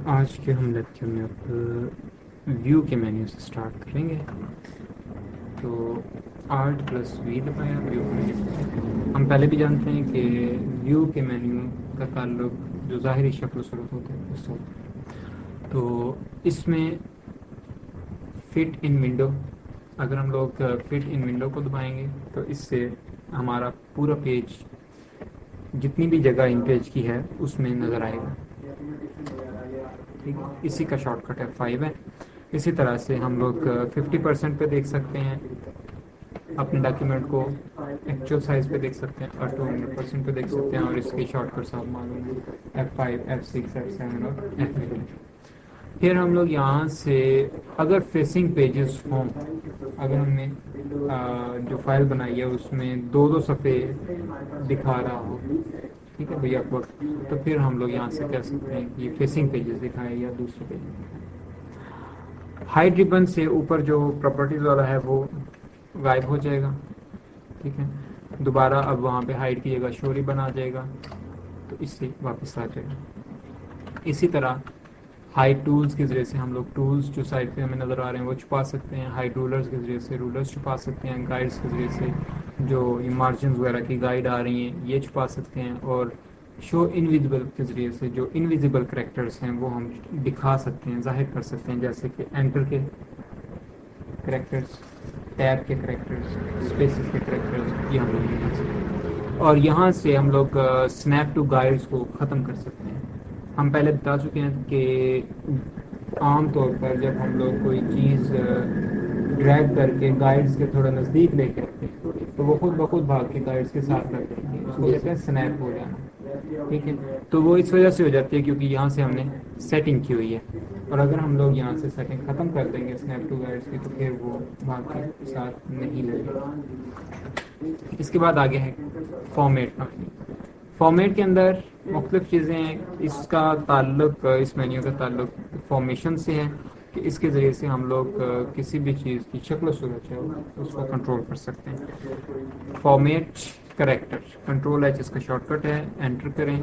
آج کے ہم لیکچر میں اب ویو کے مینیو سے سٹارٹ کریں گے. تو Alt+V دبایا ویو کو. ہم پہلے بھی جانتے ہیں کہ ویو کے مینیو کا تعلق جو ظاہری شکل و صورت ہوتے ہیں اس سے ہوتا ہے. تو اس میں فٹ ان ونڈو، اگر ہم لوگ فٹ ان ونڈو کو دبائیں گے تو اس سے ہمارا پورا پیج، جتنی بھی جگہ ان پیج کی ہے اس میں نظر آئے گا. ٹھیک ہے، اسی کا شارٹ کٹ F5 ہے. اسی طرح سے ہم لوگ 50% پہ دیکھ سکتے ہیں اپنے ڈاکیومنٹ کو، ایکچوئل سائز پہ دیکھ سکتے ہیں، اور 200% پہ دیکھ سکتے ہیں. اور اس کے شارٹ کٹس آپ معلوم ہیں F5 F6 F7 اور F8. پھر ہم لوگ یہاں سے اگر فیسنگ پیجز ہوں، اگر ہم نے جو فائل بنائی ہے اس میں دو صفحے دکھا رہا ہو، ٹھیک ہے بھیا اکبر، تو پھر ہم لوگ یہاں سے کہہ سکتے ہیں کہ یہ فیسنگ پیجز دکھائے یا دوسرے پیجز. ہائڈ ریبن سے اوپر جو پراپرٹیز والا ہے وہ غائب ہو جائے گا. ٹھیک ہے، دوبارہ اب وہاں پہ ہائڈ کی جگہ شو ریبن آ جائے گا، تو اس سے واپس آ جائے گا. اسی طرح ہائڈ ٹولز کے ذریعے سے ہم لوگ ٹولز جو سائڈ پہ ہمیں نظر آ رہے ہیں وہ چھپا سکتے ہیں. ہائڈ رولرز کے ذریعے سے رولرز چھپا سکتے ہیں. گائیڈز کے ذریعے سے جو مارجنز وغیرہ کی گائیڈ آ رہی ہیں یہ چھپا سکتے ہیں. اور شو انویزیبل کے ذریعے سے جو انویزیبل کریکٹرز ہیں وہ ہم دکھا سکتے ہیں، ظاہر کر سکتے ہیں، جیسے کہ انٹر کے کریکٹرز، ٹیب کے کریکٹرز، اسپیسز کے کریکٹرز، یہ ہم لوگ دکھا سکتے ہیں. اور یہاں سے ہم لوگ سنیپ ٹو گائیڈز کو ختم کر سکتے ہیں. ہم پہلے بتا چکے ہیں کہ عام طور پر جب ہم لوگ کوئی چیز ڈریگ کر کے گائیڈز کے تھوڑا نزدیک لے کے رکھتے ہیں تو وہ خود بخود بھاگ کے گائیڈز کے ساتھ رکھتے ہیں. اس کو کہتے ہیں سنیپ ہو جانا. ٹھیک ہے، تو وہ اس وجہ سے ہو جاتی ہے کیونکہ یہاں سے ہم نے سیٹنگ کی ہوئی ہے. اور اگر ہم لوگ یہاں سے سیٹنگ ختم کر دیں گے سنیپ ٹو گائیڈز کی تو پھر وہ بھاگ کے ساتھ نہیں لگے گا. اس کے بعد آگے ہے فارمیٹ کا مینیو. فارمیٹ کے اندر مختلف چیزیں ہیں. اس کا تعلق، اس مینیو کا تعلق فارمیشن سے ہے کہ اس کے ذریعے سے ہم لوگ کسی بھی چیز کی شکل و صورت ہے اس کو کنٹرول کر سکتے ہیں. فارمیٹ کریکٹر کنٹرول ہے جس کا شارٹ کٹ ہے، انٹر کریں